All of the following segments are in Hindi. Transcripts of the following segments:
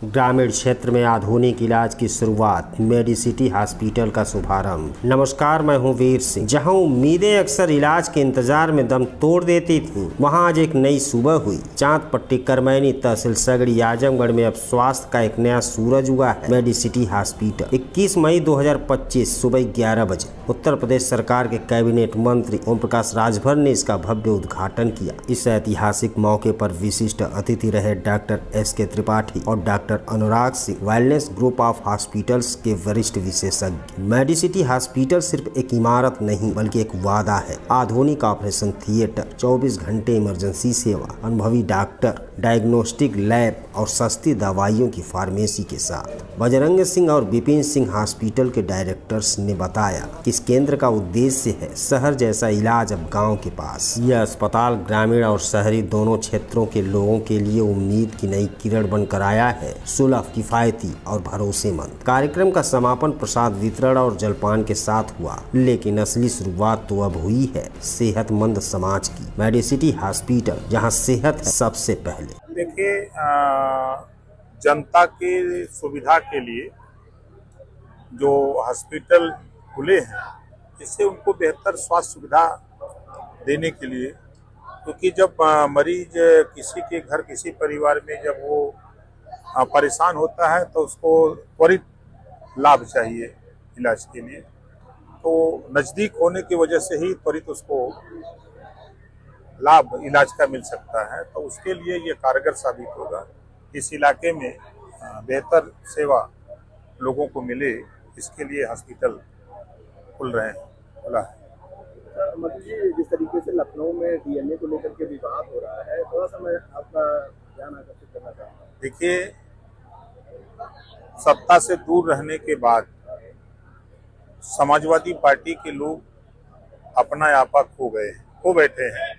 ग्रामीण क्षेत्र में आधुनिक इलाज की शुरुआत, मेडिसिटी हॉस्पिटल का शुभारंभ। नमस्कार, मैं हूं वीर सिंह। जहां उम्मीदें अक्सर इलाज के इंतजार में दम तोड़ देती थीं, वहां आज एक नई सुबह हुई। चांदपट्टी, करमैनी, तहसील सगड़ी, आजमगढ़ में अब स्वास्थ्य का एक नया सूरज उगा है। मेडिसिटी हॉस्पिटल 21 मई 2025 सुबह 11 बजे उत्तर प्रदेश सरकार के कैबिनेट मंत्री ओम प्रकाश राजभर ने इसका भव्य उद्घाटन किया। इस ऐतिहासिक मौके पर विशिष्ट अतिथि रहे डॉक्टर SK त्रिपाठी और doctor Anurag Singh, wellness group of hospitals के वरिष्ठ विशेषज्ञ। मेडिसिटी हॉस्पिटल सिर्फ एक इमारत नहीं बल्कि एक वादा है। आधुनिक ऑपरेशन थिएटर, 24 घंटे इमरजेंसी सेवा, अनुभवी डॉक्टर, डायग्नोस्टिक लैब और सस्ती दवाइयों की फार्मेसी के साथ। बजरंग सिंह और विपिन सिंह हॉस्पिटल के डायरेक्टर्स ने बताया कि इस केंद्र का उद्देश्य है शहर जैसा इलाज अब गांव के पास। यह अस्पताल ग्रामीण और शहरी दोनों क्षेत्रों के लोगों के लिए उम्मीद की नई किरण बनकर आया है। सुलभ, किफायती और भरोसेमंद। कार्यक्रम का समापन प्रसाद वितरण और जलपान के साथ हुआ, लेकिन असली शुरुआत तो अब हुई है सेहतमंद समाज की। मेडिसिटी हॉस्पिटल, जहां सेहत है सबसे पहले। देखिए, जनता की सुविधा के लिए जो हॉस्पिटल खुले हैं, इससे उनको बेहतर स्वास्थ्य सुविधा देने के लिए, क्योंकि जब मरीज किसी के घर, किसी परिवार में जब वो परेशान होता है तो उसको त्वरित लाभ चाहिए इलाज के लिए। तो नज़दीक होने की वजह से ही त्वरित उसको लाभ इलाज का मिल सकता है। तो उसके लिए ये कारगर साबित होगा। इस इलाके में बेहतर सेवा लोगों को मिले, इसके लिए हॉस्पिटल खुला है। मतलब जी, जिस तरीके से लखनऊ में DNA को लेकर के विवाद हो रहा है, थोड़ा सा मैं आपका ध्यान आकर्षित करना चाहता हूँ। देखिए, सत्ता से दूर रहने के बाद समाजवादी पार्टी के लोग अपना आपा खो बैठे हैं।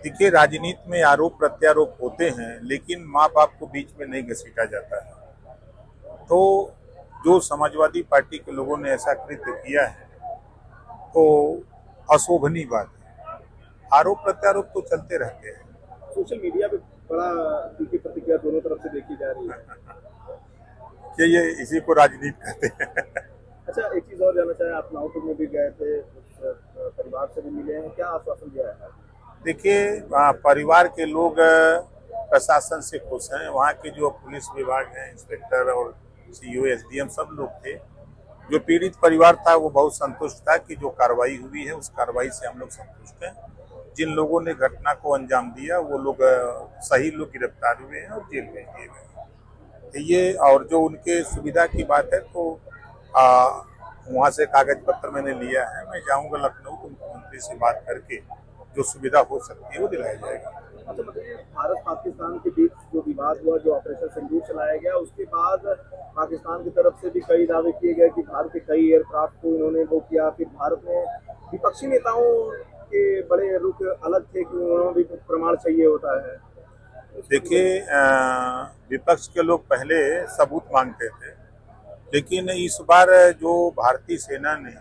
देखिए, राजनीति में आरोप प्रत्यारोप होते हैं, लेकिन माँ बाप को बीच में नहीं घसीटा जाता है। तो जो समाजवादी पार्टी के लोगों ने ऐसा कृत्य किया है तो अशोभनीय बात है। आरोप प्रत्यारोप तो चलते रहते हैं। सोशल मीडिया पे बड़ा तीखी प्रतिक्रिया दोनों तरफ से देखी जा रही है कि ये इसी को राजनीति कहते हैं। अच्छा, एक चीज और जानना चाहे, आप नागपुर में भी गए थे, परिवार से भी मिले हैं, क्या आश्वासन दिया है? देखिए, परिवार के लोग प्रशासन से खुश हैं। वहाँ के जो पुलिस विभाग हैं, इंस्पेक्टर और CO, SDM सब लोग थे। जो पीड़ित परिवार था वो बहुत संतुष्ट था कि जो कार्रवाई हुई है उस कार्रवाई से हम लोग संतुष्ट हैं। जिन लोगों ने घटना को अंजाम दिया वो लोग सही लोग गिरफ्तार हुए हैं और जेल में गए हैं। ये और जो उनके सुविधा की बात है तो वहाँ से कागज पत्र मैंने लिया है। मैं जाऊँगा लखनऊ तो मुख्यमंत्री से बात करके जो सुविधा हो सकती है वो दिलाया जाएगा। अच्छा, मतलब भारत पाकिस्तान के बीच जो विवाद हुआ, जो ऑपरेशन सिंदूर चलाया गया, उसके बाद पाकिस्तान की तरफ से भी कई दावे किए गए कि भारत के कई एयरक्राफ्ट को इन्होंने वो किया। फिर भारत में विपक्षी नेताओं के बड़े रुख अलग थे कि उन्होंने भी प्रमाण चाहिए होता है। देखिए, विपक्ष के लोग पहले सबूत मांगते थे, लेकिन इस बार जो भारतीय सेना ने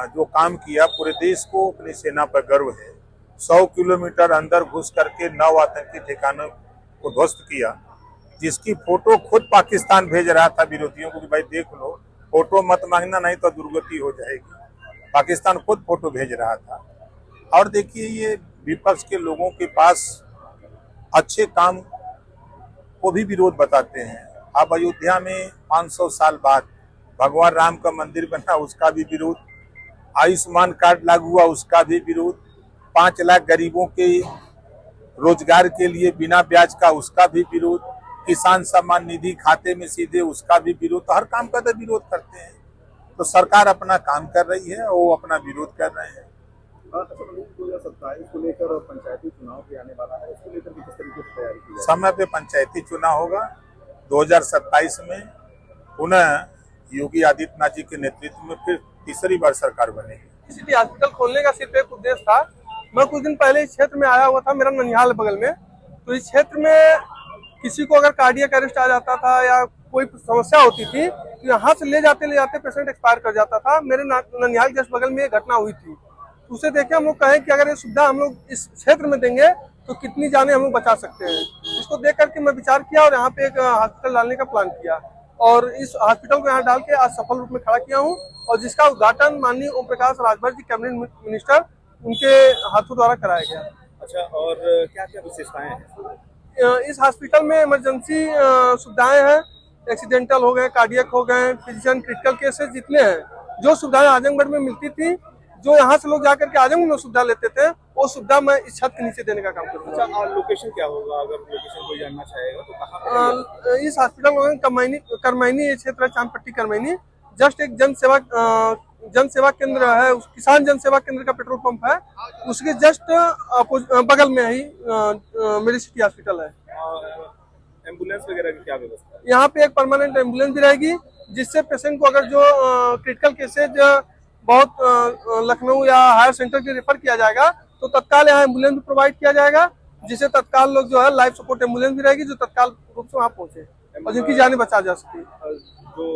जो काम किया, पूरे देश को अपनी सेना पर गर्व है। 100 किलोमीटर अंदर घुस करके 9 आतंकी ठिकानों को ध्वस्त किया, जिसकी फोटो खुद पाकिस्तान भेज रहा था विरोधियों को कि भाई देख लो, फोटो मत मांगना नहीं तो दुर्गति हो जाएगी। पाकिस्तान खुद फोटो भेज रहा था। और देखिए, ये विपक्ष के लोगों के पास अच्छे काम को भी विरोध बताते हैं। अब अयोध्या में 500 साल बाद भगवान राम का मंदिर बना, उसका भी विरोध। आयुष्मान कार्ड लागू हुआ, उसका भी विरोध। 5 लाख गरीबों के रोजगार के लिए बिना ब्याज का, उसका भी विरोध। किसान सम्मान निधि खाते में सीधे, उसका भी विरोध। तो हर काम का तो विरोध करते हैं। तो सरकार अपना काम कर रही है, वो अपना विरोध कर रहे हैं। 2027 को लेकर पंचायती चुनाव भी आने वाला है, इसको लेकर किस तरीके से तैयारी की है? समय पे पंचायती चुनाव होगा 2027 में। पुनः योगी आदित्यनाथ जी के नेतृत्व में फिर तीसरी बार सरकार बनेगी। मेडिसिटी हॉस्पिटल खोलने का सिर्फ एक उद्देश्य था। मैं कुछ दिन पहले इस क्षेत्र में आया हुआ था, मेरा ननिहाल बगल में। तो इस क्षेत्र में किसी को अगर कार्डियक अरेस्ट आ जाता था या कोई समस्या होती थी तो यहाँ से ले जाते पेशेंट एक्सपायर कर जाता था। मेरे ननिहाल के बगल में ये घटना हुई थी। उसे देखे हम लोग कहे कि अगर ये सुविधा हम लोग इस क्षेत्र में देंगे तो कितनी जानें हम लोग बचा सकते हैं। इसको देख करके मैं विचार किया और यहाँ पे एक हॉस्पिटल डालने का प्लान किया और इस हॉस्पिटल को यहाँ डाल के आज सफल रूप में खड़ा किया हूँ और जिसका उद्घाटन माननीय ओम प्रकाश राजभर जी कैबिनेट मिनिस्टर उनके हाथों द्वारा कराया गया। अच्छा, और क्या क्या विशेषताएं हैं इस हॉस्पिटल में इमरजेंसी सुविधाएं हैं, एक्सीडेंटल हो गए, कार्डियक हो गए, फिजिशियन, क्रिटिकल केसेस जितने हैं, जो सुविधाएं आजमगढ़ में मिलती थी, जो यहाँ से लोग जाकर के आजमगढ़ में सुविधा लेते थे, वो सुविधा मैं इस छत के नीचे देने का काम करूँगा। अच्छा, और लोकेशन क्या होगा? अगर लोकेशन कोई जानना चाहेगा तो कहाँ इस हॉस्पिटल में करमैनी ये क्षेत्र है, चांदपट्टी करमैनी, जस्ट एक जन सेवा केंद्र है, किसान जन सेवा केंद्र का पेट्रोल पंप है, उसके जस्ट बगल में ही मेडिसिटी हॉस्पिटल है। एम्बुलेंस वगैरह की क्या व्यवस्था है? यहाँ पे एक परमानेंट एम्बुलेंस भी रहेगी, जिससे पेशेंट को अगर जो क्रिटिकल केसेज बहुत लखनऊ या हायर सेंटर के रेफर किया जाएगा तो तत्काल यहाँ एम्बुलेंस भी प्रोवाइड किया जाएगा, जिससे तत्काल लोग जो है लाइफ सपोर्ट एम्बुलेंस भी रहेगी जो तत्काल रूप से वहाँ पहुंचे और जिनकी जानें बचा जा सके। जो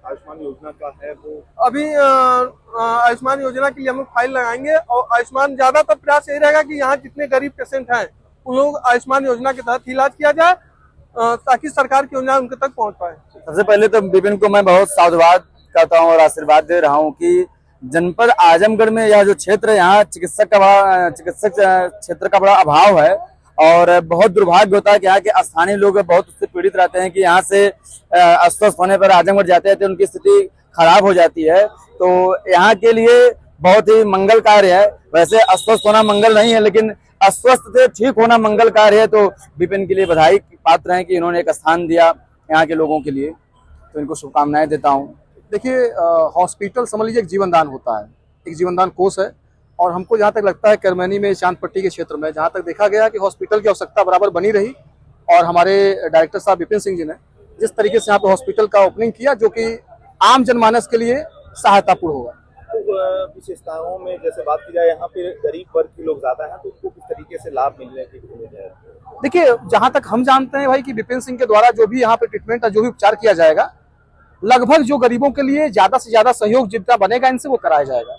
आयुष्मान योजना का है वो अभी आयुष्मान योजना के लिए हम लोग फाइल लगाएंगे और आयुष्मान ज्यादातर प्रयास यही रहेगा कि यहाँ जितने गरीब पेशेंट हैं उन लोग आयुष्मान योजना के तहत इलाज किया जाए ताकि सरकार की योजना उनके तक पहुँच पाए। सबसे पहले तो विपिन को मैं बहुत साधुवाद करता हूँ और आशीर्वाद दे रहा हूँ कि जनपद आजमगढ़ में यह जो क्षेत्र है, यहाँ चिकित्सक क्षेत्र का बड़ा अभाव है और बहुत दुर्भाग्य होता है कि यहाँ के स्थानीय लोग बहुत उससे पीड़ित रहते हैं कि यहाँ से अस्वस्थ होने पर आजमगढ़ जाते हैं तो उनकी स्थिति खराब हो जाती है। तो यहाँ के लिए बहुत ही मंगल कार्य है। वैसे अस्वस्थ होना मंगल नहीं है, लेकिन अस्वस्थ से ठीक होना मंगल कार्य है। तो विपिन के लिए बधाई पात्र हैं कि इन्होंने एक स्थान दिया यहाँ के लोगों के लिए, तो इनको शुभकामनाएं देता हूँ। देखिए, हॉस्पिटल समझ लीजिए एक जीवनदान होता है, एक जीवनदान कोष है और हमको जहाँ तक लगता है करमैनी में, चांदपट्टी के क्षेत्र में जहाँ तक देखा गया कि हॉस्पिटल की आवश्यकता बराबर बनी रही और हमारे डायरेक्टर साहब विपिन सिंह जी ने जिस तरीके से यहाँ पे हॉस्पिटल का ओपनिंग किया जो कि आम जनमानस के लिए सहायतापूर्ण होगा। तो विशेषताओं में जैसे बात की जाए, यहाँ पे गरीब वर्ग के लोग ज्यादा हैं तो उनको किस तरीके से लाभ मिलने की उम्मीद है? देखिए, जहाँ तक हम जानते हैं भाई कि विपिन सिंह के द्वारा जो भी यहाँ पे ट्रीटमेंट जो भी उपचार किया जाएगा, लगभग जो गरीबों के लिए ज्यादा से ज्यादा सहयोग जितना बनेगा इनसे वो कराया जाएगा।